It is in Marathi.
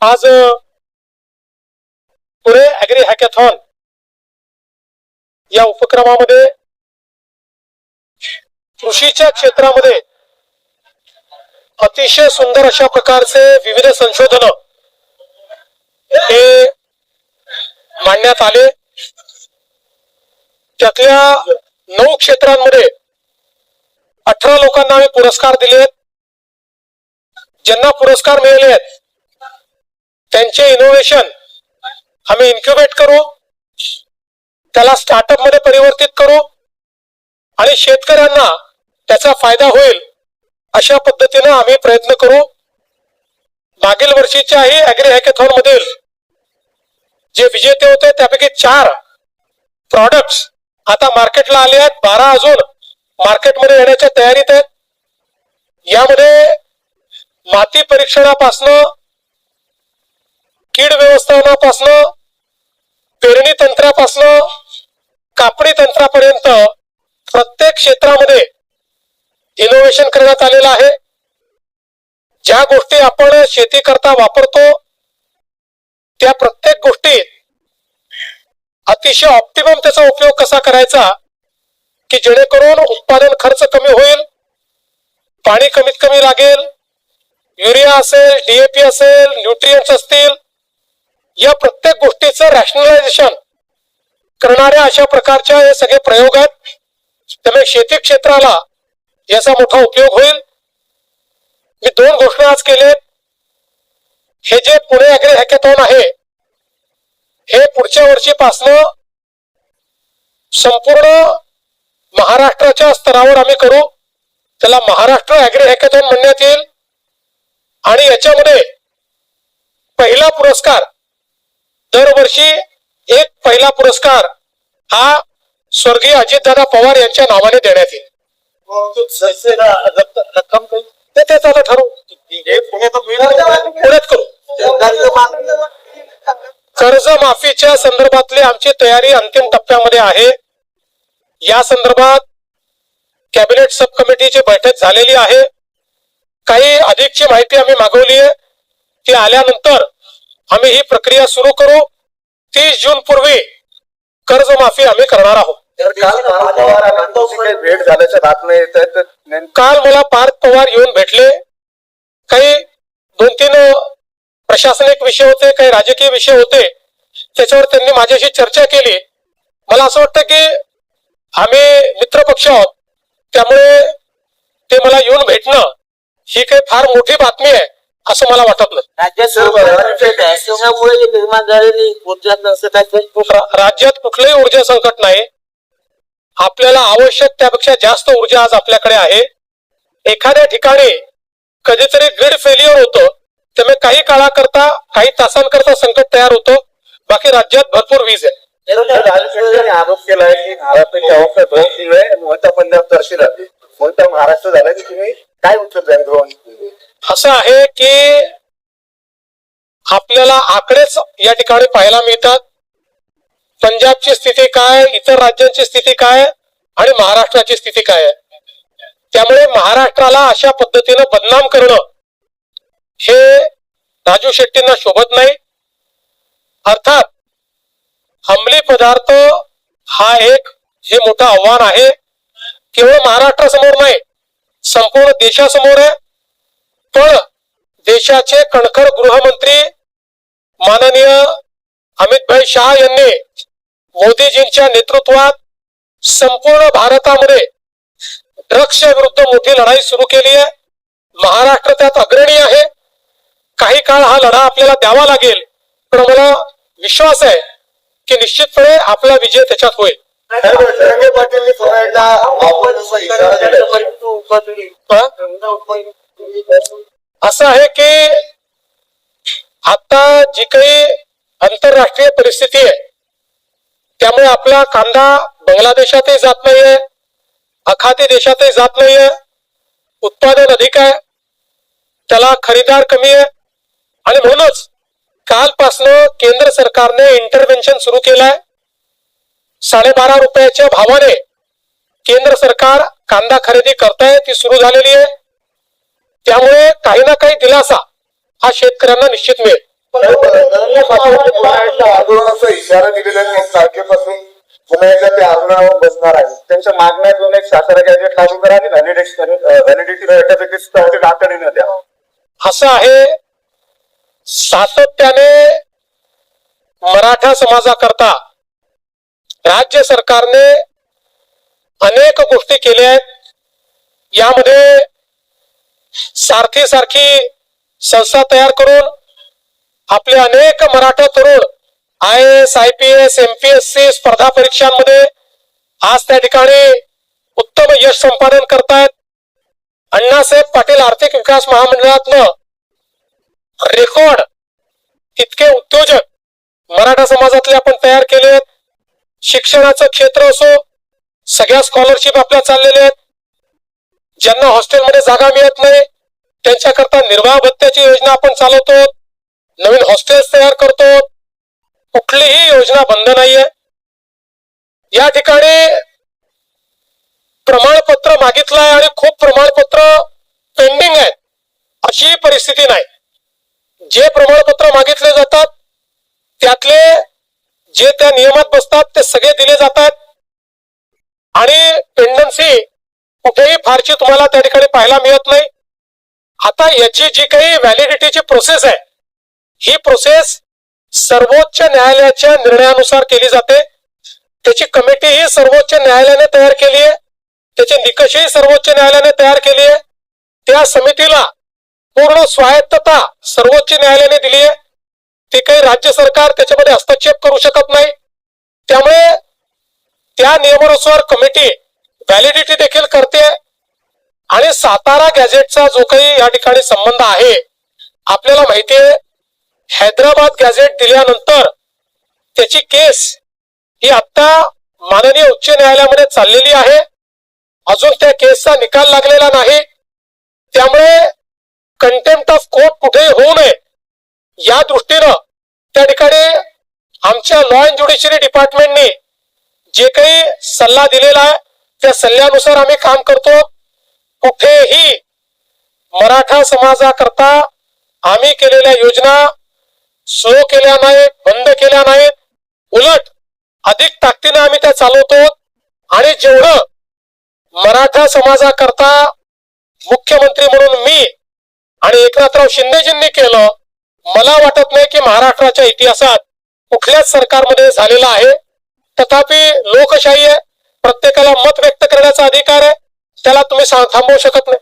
आज पुणे ऍग्री हॅकॅथॉन या उपक्रमामध्ये कृषीच्या क्षेत्रामध्ये अतिशय सुंदर अशा प्रकारचे विविध संशोधन हे मांडण्यात आले। त्यातल्या 9 क्षेत्रांमध्ये 18 लोकांना आम्ही पुरस्कार दिलेत। ज्यांना पुरस्कार मिळाले आहेत त्यांचे इनोव्हेशन आम्ही इन्क्युबेट करू, त्याला स्टार्टअप मध्ये परिवर्तित करू आणि शेतकऱ्यांना त्याचा फायदा होईल अशा पद्धतीने आम्ही प्रयत्न करू। मागील वर्षीच्याही ऍग्री हॅकॅथॉन मधील जे विजेते होते त्यापैकी 4 प्रॉडक्ट्स आता मार्केटला आले आहेत, 12 अजून मार्केटमध्ये येण्याच्या तयारीत आहेत। यामध्ये माती परीक्षणापासून कीड व्यवस्थापनापासून पेरणी तंत्रापासून कापणी तंत्रापर्यंत प्रत्येक क्षेत्रामध्ये इनोव्हेशन करण्यात आलेलं आहे। ज्या गोष्टी आपण शेती करता वापरतो त्या प्रत्येक गोष्टीत अतिशय ऑप्टिमम त्याचा उपयोग कसा करायचा की जेणेकरून उत्पादन खर्च कमी होईल, पाणी कमीत कमी लागेल, युरिया असेल, डीएपी असेल, न्यूट्रिएंट्स असतील, या प्रत्येक गोष्टीचं रॅशनलायझेशन करणाऱ्या अशा प्रकारच्या हे सगळे प्रयोग आहेत। त्यामुळे शेती क्षेत्राला याचा मोठा उपयोग होईल। मी 2 घोषणा आज केलेत। हे जे पुणे ऍग्री हॅकॅथॉन आहे हे पुढच्या वर्षीपासून संपूर्ण महाराष्ट्राच्या स्तरावर आम्ही करू। त्याला महाराष्ट्र ऍग्री हॅकॅथॉन म्हणण्यात येईल आणि याच्यामध्ये पहिला पुरस्कार दरवर्षी एक पहिला पुरस्कार हा स्वर्गीय अजितदादा पवार यांच्या नावाने देण्यात येईल। रक्कम तेच आता ठरवू, पुण्यात करू। कर्ज माफीच्या संदर्भातली आमची तयारी अंतिम टप्प्यामध्ये आहे। या संदर्भात कॅबिनेट सब कमिटीची बैठक झालेली आहे। काही अधिकची माहिती आम्ही मागवली आहे, ती आल्यानंतर आम्ही ही प्रक्रिया सुरू करू। 30 जून पूर्वी कर्जमाफी आम्ही करणार आहोत। भेट झाल्याच्या बातम्या येत आहेत। काल मला पार्थ पवार येऊन भेटले। काही 2-3 प्रशासनिक विषय होते, काही राजकीय विषय होते, त्याच्यावर त्यांनी माझ्याशी चर्चा केली। मला असं वाटतं की आम्ही मित्र पक्ष आहोत, त्यामुळे ते मला येऊन भेटणं ही काही फार मोठी बातमी आहे असं मला वाटत नाही। राज्यात कुठलंही ऊर्जा संकट नाही। आपल्याला आवश्यक त्यापेक्षा जास्त ऊर्जा आज आपल्याकडे आहे। एखाद्या ठिकाणी कधीतरी ग्रीड फेल्युअर होतं, त्यामुळे काही काळाकरता काही तासांकरता संकट तयार होतं, बाकी राज्यात भरपूर वीज आहे। आरोप केलाय की पंजाब दर्शी राहते महाराष्ट्र झाला की तुम्ही काय उत्तर द्याल? असं आहे की आपल्याला आकडेच या ठिकाणी पाहायला मिळतात। पंजाबची स्थिती काय, इतर राज्यांची स्थिती काय आणि महाराष्ट्राची स्थिती काय आहे। त्यामुळे महाराष्ट्राला अशा पद्धतीनं बदनाम करणं हे राजू शेट्टींना शोभत नाही। अर्थात अंमली पदार्थ हा एक हे मोठं आव्हान आहे, केवळ महाराष्ट्रासमोर नाही संपूर्ण देशासमोर आहे। पण देशाचे कणखर गृहमंत्री माननीय अमितभाई शाह यांनी मोदीजींच्या नेतृत्वात संपूर्ण भारतामध्ये ड्रग्सच्या विरुद्ध मोठी लढाई सुरू केली आहे। महाराष्ट्र त्यात अग्रणी आहे। काही काळ हा लढा आपल्याला द्यावा लागेल, पण मला विश्वास आहे की निश्चितपणे आपला विजय त्याच्यात होईल। असं आहे की आता जी काही आंतरराष्ट्रीय परिस्थिती आहे त्यामुळे आपला कांदा बांगलादेशातही जात नाहीये, आखाती देशातही जात नाहीये, उत्पादन अधिक आहे, त्याला खरीदार कमी आहे आणि म्हणूनच कालपासनं केंद्र सरकारने इंटरव्हेन्शन सुरू केलंय। 12.5 रुपयाच्या भावाने केंद्र सरकार कांदा खरेदी करताय, ती सुरू झालेली आहे। त्यामुळे काही ना काही दिलासा हा शेतकऱ्यांना निश्चित मिळेल। आंदोलनाचा इशारा दिलेला आहे 1 तारखेपासून पुन्हा एकदा ते आंदोलनावर बसणार आहे. त्यांच्या मागण्या दोन एक सातारा गॅजेट लागू करा आणि व्हॅलिडिटी सर्टिफिकेट तातडीने द्या. असं आहे, सातत्याने मराठा समाजाकरता राज्य सरकारने अनेक गोष्टी केल्या आहेत. यामध्ये सारखी संस्था तयार करून आपले अनेक मराठा तरुण IAS, IPS, MPSC स्पर्धा परीक्षांमध्ये आज त्या ठिकाणी उत्तम यश संपादन करतायत. अण्णासाहेब पाटील आर्थिक विकास महामंडळातनं रेकॉर्ड इतके उद्योजक मराठा समाजातले आपण तयार केले आहेत. शिक्षणाचं क्षेत्र असो, सगळ्या स्कॉलरशिप आपल्या चाललेल्या आहेत. ज्यांना हॉस्टेलमध्ये जागा मिळत नाही त्यांच्याकरता निर्वाह भत्त्याची योजना आपण चालवतो. नवीन हॉस्टेल्स तयार करतो. कुठलीही योजना बंद नाहीये. या ठिकाणी प्रमाणपत्र मागितलंय आणि खूप प्रमाणपत्र पेंडिंग आहेत अशी परिस्थिती नाही. जे प्रमाणपत्र मागितले जातात त्यातले जे त्या नियमात बसतात ते सगळे दिले जातात आणि पेंडन्सी कुठेही फारशी तुम्हाला त्या ठिकाणी पाहायला मिळत नाही. आता याची जी काही व्हॅलिडिटीची प्रोसेस आहे ही प्रोसेस सर्वोच्च न्यायालयाच्या निर्णयानुसार केली जाते. त्याची कमिटी ही सर्वोच्च न्यायालयाने तयार केली आहे. त्याचे निकषही सर्वोच्च न्यायालयाने तयार केली आहे. त्या समितीला पूर्ण स्वायत्तता सर्वोच्च न्यायालयाने दिली आहे. ते काही राज्य सरकार त्याच्यामध्ये हस्तक्षेप करू शकत नाही. त्यामुळे त्या नियमानुसार कमिटी व्हॅलिडिटी देखील करते आणि सातारा गॅझेटचा जो काही या ठिकाणी संबंध आहे, आपल्याला माहिती आहे हैदराबाद गॅझेट दिल्यानंतर त्याची केस ही आता माननीय उच्च न्यायालयामध्ये चाललेली आहे. अजून त्या केसचा निकाल लागलेला नाही. त्यामुळे कंटेम्प्ट ऑफ कोर्ट कुठेही होऊ नये या दृष्टीनं त्या ठिकाणी आमच्या लॉ अँड ज्युडिशरी डिपार्टमेंटने जे काही सल्ला दिलेला आहे त्या सल्ल्यानुसार आम्ही काम करतो. कुठेही मराठा समाजाकरता आम्ही केलेल्या योजना स्लो केल्या नाहीत, बंद केल्या नाहीत. उलट अधिक ताकदीने आम्ही त्या चालवतो आणि जेवढं मराठा समाजाकरता मुख्यमंत्री म्हणून मी आणि एकनाथराव शिंदेजींनी केलं, मला वाटत नाही की महाराष्ट्राच्या इतिहासात कुठल्याच सरकारमध्ये झालेला आहे. तथापि लोकशाही आहे, प्रत्येकाला मत व्यक्त करण्याचा अधिकार आहे, त्याला तुम्ही थांबवू शकत नाही.